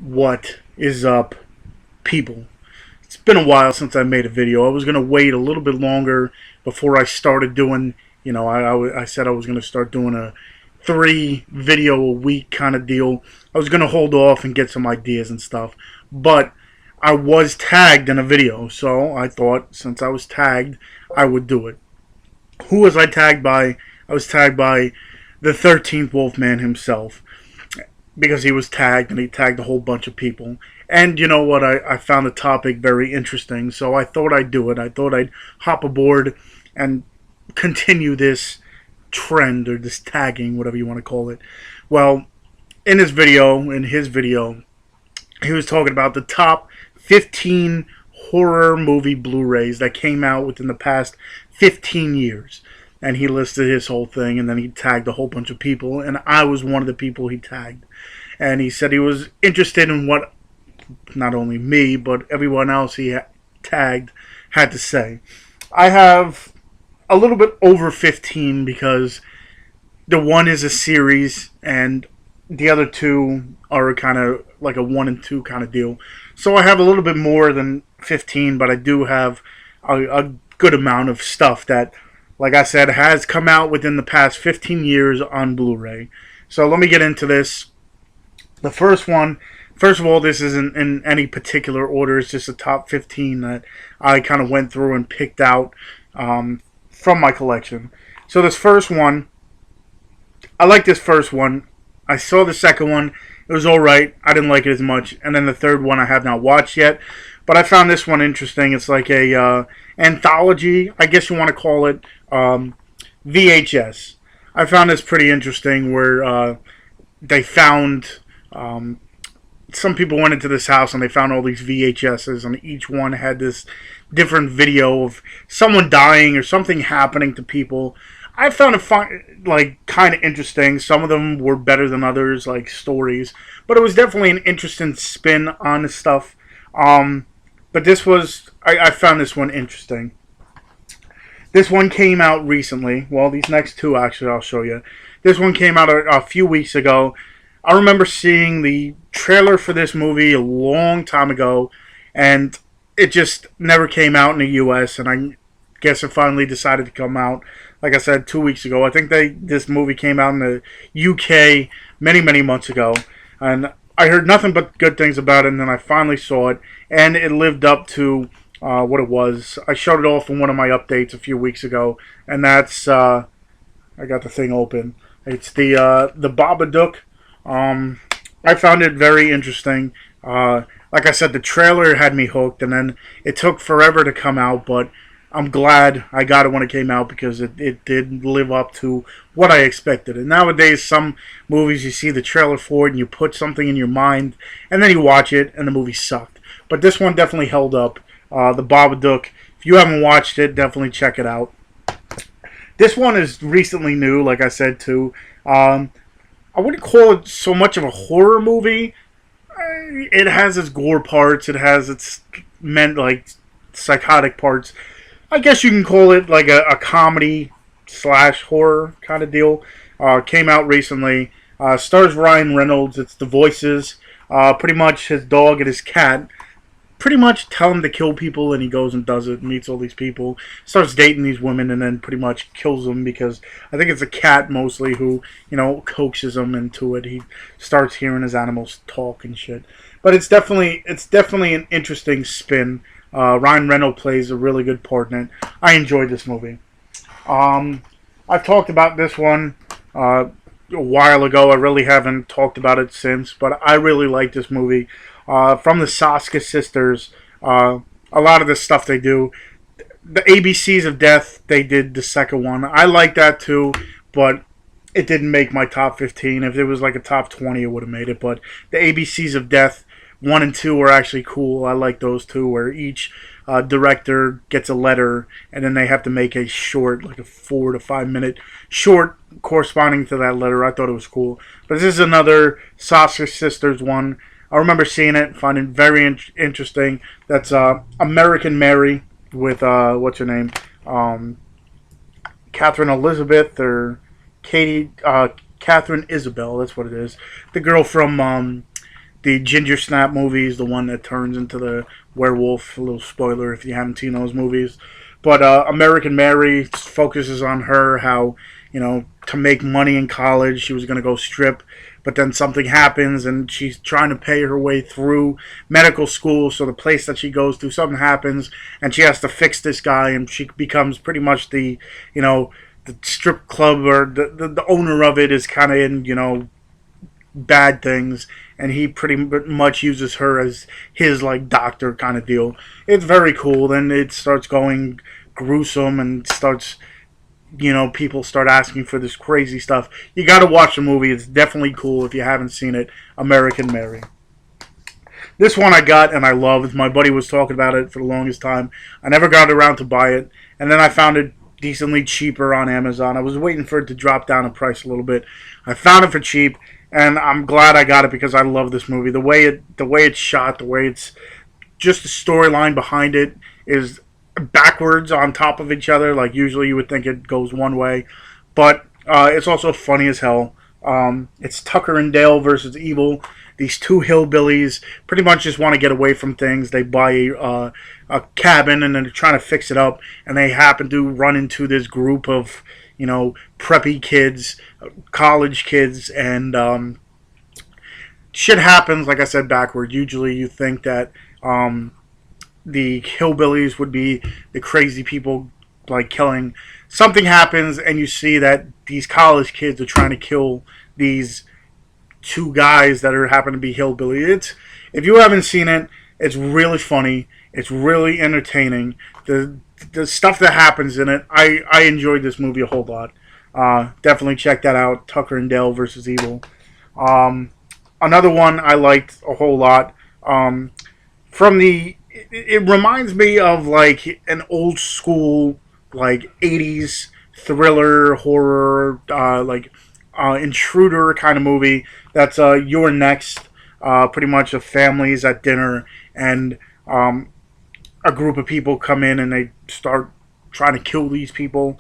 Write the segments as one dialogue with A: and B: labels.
A: What is up, people? It's been a while since I made a video. I was going to wait a little bit longer before I started doing, I said I was going to start doing a 3 video a week kind of deal. I was going to hold off and get some ideas and stuff. But I was tagged in a video, so I thought since I was tagged, I would do it. Who was I tagged by? I was tagged by the 13th Wolfman himself, because he was tagged and he tagged a whole bunch of people. And you know what? I found the topic very interesting, so I thought I'd do it. I thought I'd hop aboard and continue this trend, or this tagging, whatever you want to call it. Well, in his video, he was talking about the top 15 horror movie Blu Rays that came out within the past 15 years. And he listed his whole thing, and then he tagged a whole bunch of people, and I was one of the people he tagged. And he said he was interested in what not only me, but everyone else he tagged had to say. I have a little bit over 15 because the one is a series, and the other two are kind of like a 1 and 2 kind of deal. So I have a little bit more than 15, but I do have a good amount of stuff that, like I said, has come out within the past 15 years on Blu-ray. So let me get into this. The first one, first of all, this isn't in any particular order. It's just a top 15 that I kind of went through and picked out from my collection. So this first one, I like this first one. I saw the second one. It was alright. I didn't like it as much. And then the third one I have not watched yet. But I found this one interesting. It's like a anthology, I guess you want to call it, VHS. I found this pretty interesting where they found, some people went into this house and they found all these VHSs, and each one had this different video of someone dying or something happening to people. I found it kind of interesting. Some of them were better than others, like stories, but it was definitely an interesting spin on the stuff. But this was, I found this one interesting. This one came out recently. Well, these next two, actually, I'll show you. This one came out a few weeks ago. I remember seeing the trailer for this movie a long time ago, and it just never came out in the U.S., and I guess it finally decided to come out, like I said, 2 weeks ago. I think this movie came out in the UK many, many months ago, and I heard nothing but good things about it, and then I finally saw it, and it lived up to what it was. I showed it off in one of my updates a few weeks ago, and that's, I got the thing open. It's the Babadook. I found it very interesting. Like I said, the trailer had me hooked, and then it took forever to come out, but I'm glad I got it when it came out because it did live up to what I expected. And nowadays, some movies you see the trailer for it and you put something in your mind and then you watch it and the movie sucked. But this one definitely held up. The Babadook. If you haven't watched it, definitely check it out. This one is recently new, like I said, too. I wouldn't call it so much of a horror movie. It has its gore parts. It has its psychotic parts. I guess you can call it like a comedy / horror kind of deal. Came out recently. Stars Ryan Reynolds. It's the voices. Pretty much his dog and his cat pretty much tell him to kill people, and he goes and does it, meets all these people, starts dating these women, and then pretty much kills them because I think it's a cat mostly who, coaxes him into it. He starts hearing his animals talk and shit. But it's definitely an interesting spin. Ryan Reynolds plays a really good part in it. I enjoyed this movie. I've talked about this one a while ago. I really haven't talked about it since, but I really like this movie. From the Saska sisters, a lot of the stuff they do. The ABCs of Death, they did the second one. I like that too, but it didn't make my top 15. If it was like a top 20, it would have made it. But the ABCs of Death 1 and 2 are actually cool. I like those two, where each director gets a letter, and then they have to make a short, like a 4 to 5 minute short corresponding to that letter. I thought it was cool. But this is another Saska sisters one. I remember seeing it, finding it very interesting. That's American Mary with, what's her name? Catherine Elizabeth or Katie, Catherine Isabel, that's what it is. The girl from the Ginger Snap movie is the one that turns into the werewolf. A little spoiler if you haven't seen those movies. But American Mary focuses on her, how, to make money in college, she was going to go strip, but then something happens and she's trying to pay her way through medical school. So the place that she goes to, something happens and she has to fix this guy, and she becomes pretty much the strip club, or the owner of it is kind of in, bad things, and he pretty much uses her as his like doctor kind of deal. It's very cool. Then it starts going gruesome and starts, people start asking for this crazy stuff. You got to watch the movie. It's definitely cool if you haven't seen it. American Mary. This one I got and I loved. My buddy was talking about it for the longest time. I never got around to buy it, and then I found it decently cheaper on Amazon. I was waiting for it to drop down in price a little bit. I found it for cheap, and I'm glad I got it because I love this movie. The way it's shot, the way it's just the storyline behind it is backwards on top of each other. Like usually you would think it goes one way, but it's also funny as hell. It's Tucker and Dale versus Evil. These two hillbillies pretty much just want to get away from things. They buy a cabin and then they're trying to fix it up, and they happen to run into this group of preppy kids, college kids, and shit happens. Like I said, backward. Usually you think that the hillbillies would be the crazy people like killing. Something happens and you see that these college kids are trying to kill these two guys that happen to be hillbillies. If you haven't seen it, it's really funny. It's really entertaining. The stuff that happens in it, I enjoyed this movie a whole lot. Definitely check that out. Tucker and Dale versus Evil. Another one I liked a whole lot. It reminds me of like an old school like 80s thriller horror intruder kind of movie. That's You're Next. Pretty much a family's at dinner, and a group of people come in and they start trying to kill these people.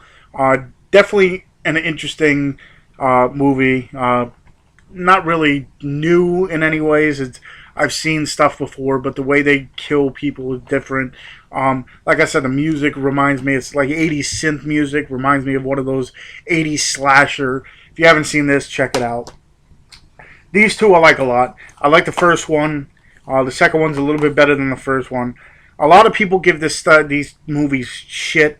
A: Definitely an interesting movie. Not really new in any ways. I've seen stuff before, but the way they kill people is different. Like I said, the music reminds me, it's like 80s synth music, reminds me of one of those 80s slasher. If you haven't seen this, check it out. These two I like a lot. I like the first one. The second one's a little bit better than the first one. A lot of people give these movies shit,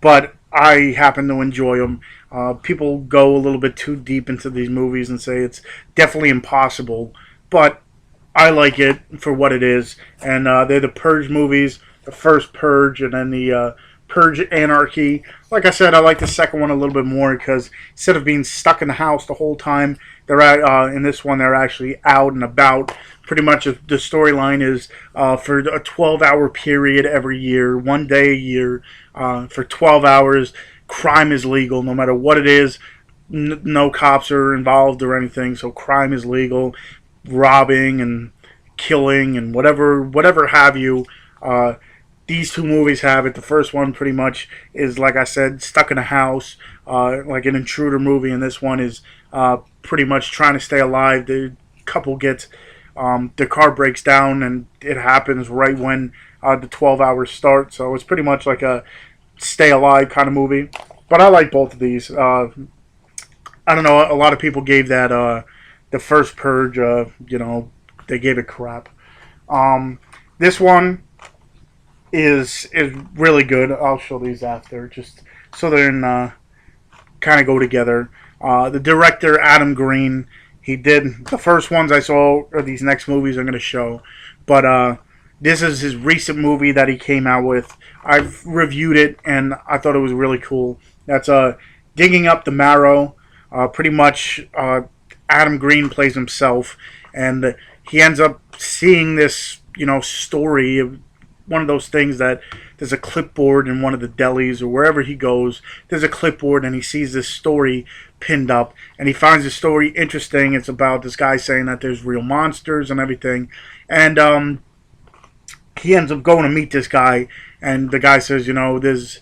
A: but I happen to enjoy them. People go a little bit too deep into these movies and say it's definitely impossible, but I like it for what it is. And they're the Purge movies, the first Purge, and then the Purge Anarchy. Like I said, I like the second one a little bit more because instead of being stuck in the house the whole time, they're in this one they're actually out and about. Pretty much the storyline is for a 12-hour period every year, one day a year, for 12 hours, crime is legal no matter what it is. No cops are involved or anything, so crime is legal. Robbing and killing and whatever have you. These two movies have it. The first one pretty much is, like I said, stuck in a house, like an intruder movie, and this one is pretty much trying to stay alive. The couple gets, their car breaks down, and it happens right when the 12 hours start, so it's pretty much like a stay alive kind of movie. But I like both of these. I don't know, a lot of people gave that the first Purge, they gave it crap. This one is really good. I'll show these after, just so they're in kind of go together. The director, Adam Green, he did the first ones I saw, or these next movies I'm going to show. But this is his recent movie that he came out with. I've reviewed it, and I thought it was really cool. That's Digging Up the Marrow. Pretty much Adam Green plays himself, and he ends up seeing this, story of one of those things that there's a clipboard in one of the delis or wherever he goes. There's a clipboard, and he sees this story pinned up, and he finds the story interesting. It's about this guy saying that there's real monsters and everything, and he ends up going to meet this guy, and the guy says, there's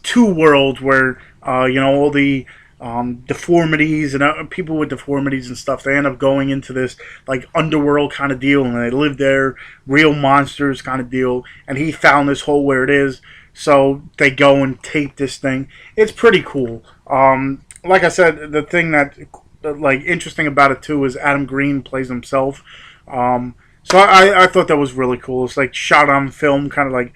A: two worlds where all the deformities and people with deformities and stuff. They end up going into this like underworld kind of deal, and they live there, real monsters kind of deal. And he found this hole where it is, so they go and tape this thing. It's pretty cool. Like I said, the thing that like interesting about it too is Adam Green plays himself. So I thought that was really cool. It's like shot on film, kind of like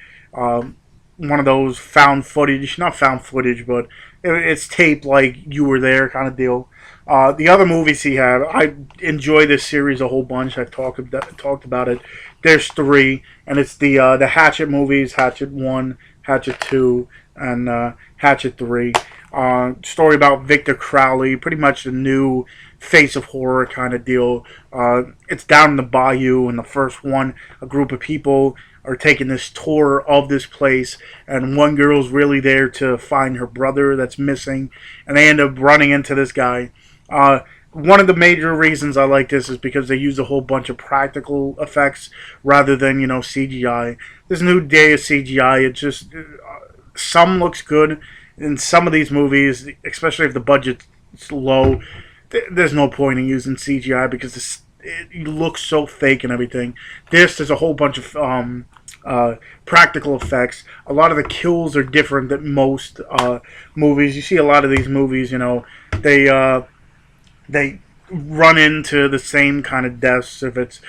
A: one of those found footage, not found footage, but it's taped like you were there kind of deal. The other movies he had, I enjoy this series a whole bunch. I've talked about it. There's three, and it's the Hatchet movies: Hatchet 1, Hatchet 2, and Hatchet 3. Story about Victor Crowley, pretty much the new face of horror kind of deal. It's down in the bayou, and the first one, a group of people are taking this tour of this place, and one girl's really there to find her brother that's missing, and they end up running into this guy. One of the major reasons I like this is because they use a whole bunch of practical effects rather than, CGI. This new day of CGI, it just, some looks good. In some of these movies, especially if the budget's low, there's no point in using CGI because it looks so fake and everything. There's a whole bunch of practical effects. A lot of the kills are different than most movies. You see a lot of these movies, they run into the same kind of deaths. If it's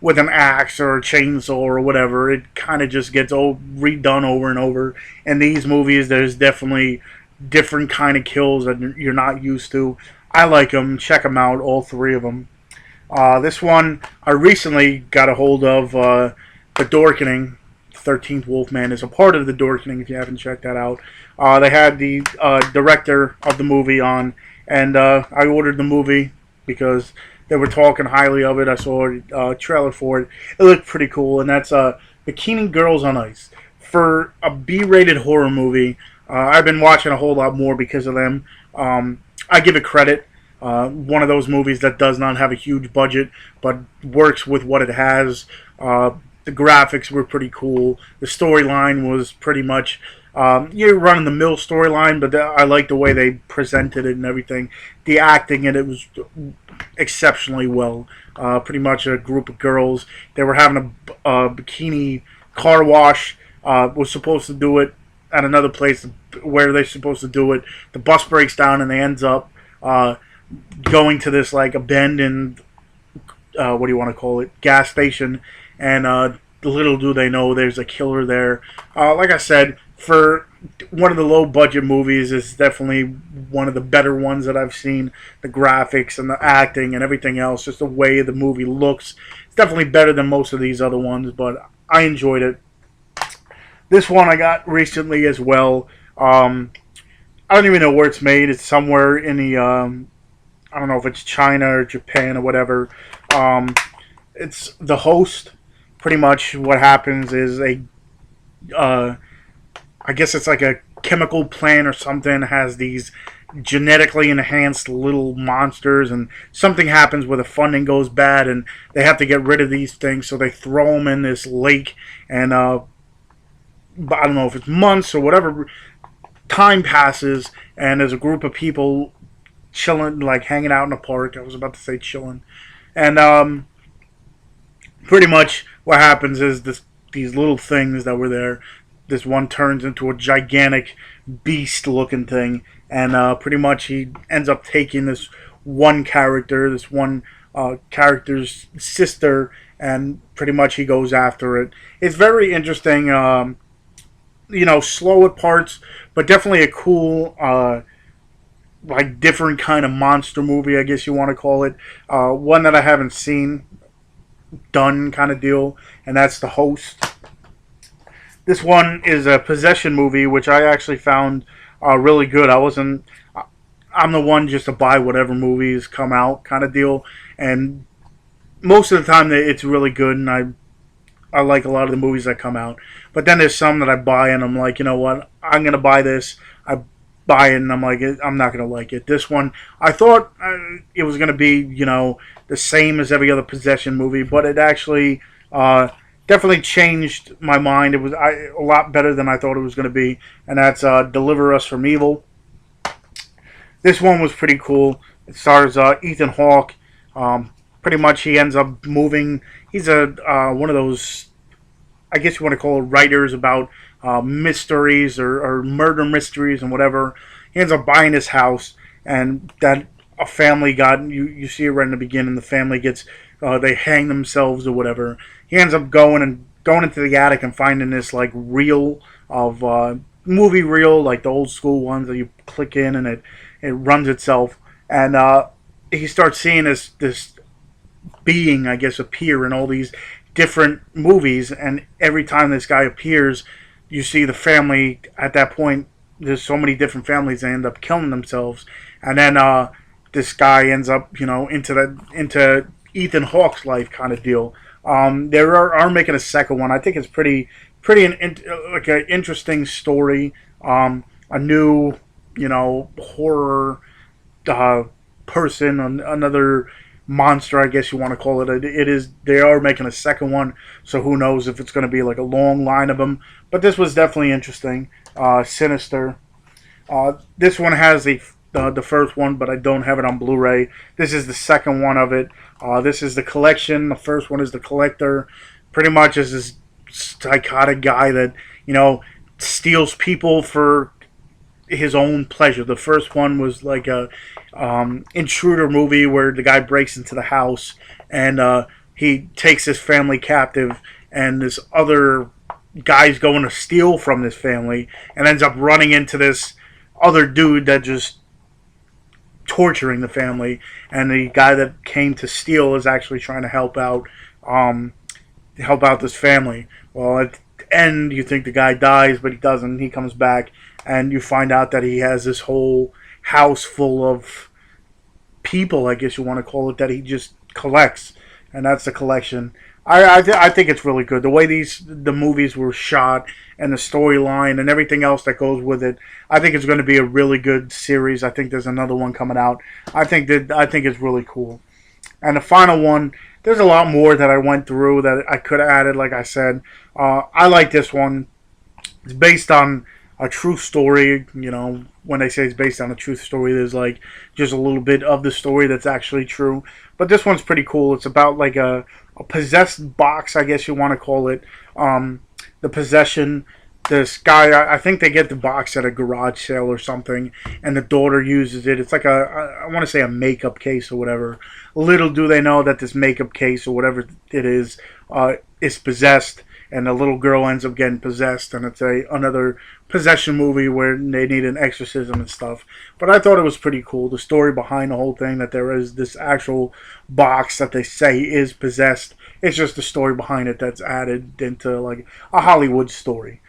A: with an axe or a chainsaw or whatever, it kind of just gets redone over and over. In these movies, there's definitely different kind of kills that you're not used to. I like them. Check them out, all three of them. This one, I recently got a hold of The Dorkening. 13th Wolfman is a part of The Dorkening, if you haven't checked that out. They had the director of the movie on, and I ordered the movie because they were talking highly of it. I saw a trailer for it. It looked pretty cool, and that's Bikini Girls on Ice. For a B-rated horror movie, I've been watching a whole lot more because of them. I give it credit. One of those movies that does not have a huge budget, but works with what it has. The graphics were pretty cool. The storyline was pretty much your run-of-the-mill storyline, but I like the way they presented it and everything. The acting in it was exceptionally well. Pretty much a group of girls. They were having a bikini car wash. Was supposed to do it at another place where they're supposed to do it. The bus breaks down and they ends up going to this like abandoned what do you want to call it, gas station, and little do they know there's a killer there. Like I said, for one of the low budget movies, it's definitely one of the better ones that I've seen. The graphics and the acting and everything else, just the way the movie looks, it's definitely better than most of these other ones, but I enjoyed it. This one I got recently as well. I don't even know where it's made. It's somewhere in the I don't know if it's China or Japan or whatever. It's The Host. Pretty much what happens is I guess it's like a chemical plant or something, has these genetically enhanced little monsters, and something happens where the funding goes bad and they have to get rid of these things, so they throw them in this lake, and I don't know if it's months or whatever, time passes, and there's a group of people chilling, like hanging out in a park. I was about to say chilling. And pretty much what happens is these little things that were there, this one turns into a gigantic beast-looking thing, and pretty much he ends up taking this one character's sister, and pretty much he goes after it. It's very interesting, slow at parts, but definitely a cool, like different kind of monster movie, I guess you want to call it. One that I haven't seen done kind of deal, and that's The Host. This one is a possession movie, which I actually found really good. I'm the one just to buy whatever movies come out kind of deal, and most of the time it's really good, and I like a lot of the movies that come out. But then there's some that I buy and I'm like, you know what, I'm going to buy this. I buy it and I'm like, I'm not going to like it. This one, I thought it was going to be, the same as every other possession movie, but it actually definitely changed my mind. It was a lot better than I thought it was going to be, and that's Deliver Us from Evil. This one was pretty cool. It stars Ethan Hawke. Pretty much, he ends up moving. He's a one of those, I guess you want to call it, writers about mysteries or murder mysteries and whatever. He ends up buying this house, and that a family got, you see it right in the beginning. The family gets, they hang themselves or whatever. He ends up going into the attic and finding this like reel of movie reel, like the old school ones that you click in and it runs itself. And he starts seeing this being, I guess, appear in all these different movies, and every time this guy appears, you see the family. At that point, there's so many different families that end up killing themselves, and then this guy ends up, into Ethan Hawke's life kind of deal. They are making a second one. I think it's like an interesting story. A new, horror person, another monster, I guess you want to call it. It is. They are making a second one, so who knows if it's going to be like a long line of them. But this was definitely interesting. Sinister. This one has the first one, but I don't have it on Blu-ray. This is the second one of it. This is the collection. The first one is the collector. Pretty much is this psychotic guy that steals people for his own pleasure. The first one was like a intruder movie where the guy breaks into the house and he takes his family captive, and this other guy's going to steal from this family and ends up running into this other dude that just torturing the family, and the guy that came to steal is actually trying to help out this family. Well, at the end, you think the guy dies, but he doesn't. He comes back, and you find out that he has this whole house full of people, I guess you want to call it, that he just collects, and that's the collection. I think it's really good. The way the movies were shot and the storyline and everything else that goes with it, I think it's going to be a really good series. I think there's another one coming out. I think it's really cool. And the final one, there's a lot more that I went through that I could have added. Like I said, I like this one. It's based on a true story. When they say it's based on a true story, there's like just a little bit of the story that's actually true. But this one's pretty cool. It's about like a possessed box, I guess you want to call it. The possession. This guy, I think they get the box at a garage sale or something, and the daughter uses it. It's like I want to say a makeup case or whatever. Little do they know that this makeup case or whatever it is possessed, and the little girl ends up getting possessed, and it's another possession movie where they need an exorcism and stuff. But I thought it was pretty cool, the story behind the whole thing, that there is this actual box that they say is possessed. It's just the story behind it that's added into like a Hollywood story.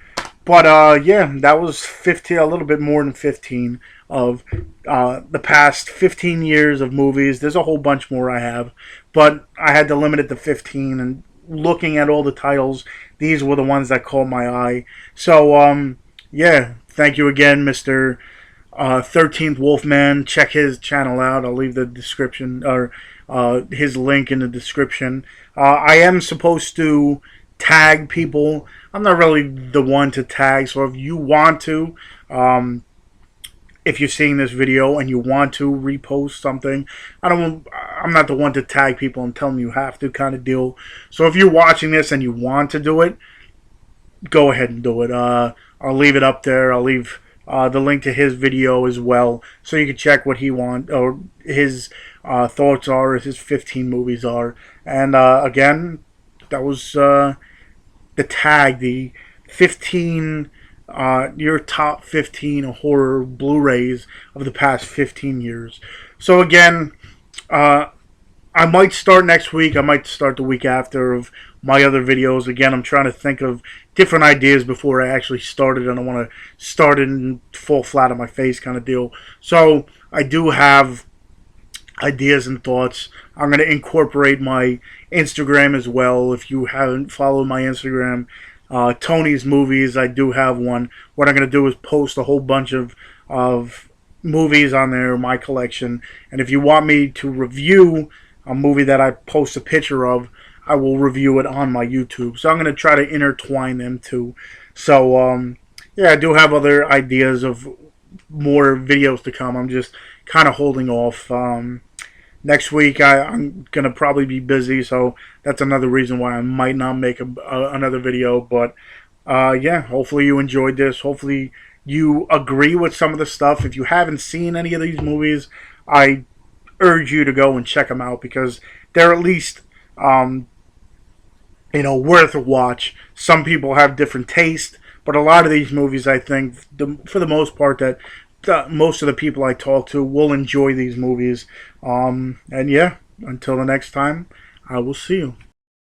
A: But yeah, that was 15, a little bit more than 15 of the past 15 years of movies. There's a whole bunch more I have, but I had to limit it to 15. And looking at all the titles, these were the ones that caught my eye. So yeah, thank you again, Mr. 13th Wolfman. Check his channel out. I'll leave the description or his link in the description. I am supposed to tag people. I'm not really the one to tag, so if you want to, if you're seeing this video and you want to repost something, I'm not the one to tag people and tell them you have to, kind of deal. So if you're watching this and you want to do it, go ahead and do it. I'll leave it up there. I'll leave the link to his video as well, so you can check what he wants or his thoughts are, as his 15 movies are. And again, that was the tag, the 15, your top 15 horror Blu-rays of the past 15 years. So again, I might start next week. I might start the week after of my other videos. Again, I'm trying to think of different ideas before I actually start it. I don't want to start it and fall flat on my face kind of deal. So I do have ideas and thoughts. I'm going to incorporate my Instagram as well. If you haven't followed my Instagram, Tony's Movies, I do have one. What I'm going to do is post a whole bunch of movies on there, my collection. And if you want me to review a movie that I post a picture of, I will review it on my YouTube. So I'm going to try to intertwine them too. So yeah, I do have other ideas of more videos to come. I'm just kind of holding off. Next week I'm gonna probably be busy, so that's another reason why I might not make another video. But yeah, hopefully you enjoyed this. Hopefully you agree with some of the stuff. If you haven't seen any of these movies, I urge you to go and check them out, because they're at least worth a watch. Some people have different taste, but a lot of these movies, I think, for the most part, that most of the people I talk to will enjoy these movies. And yeah, until the next time, I will see you.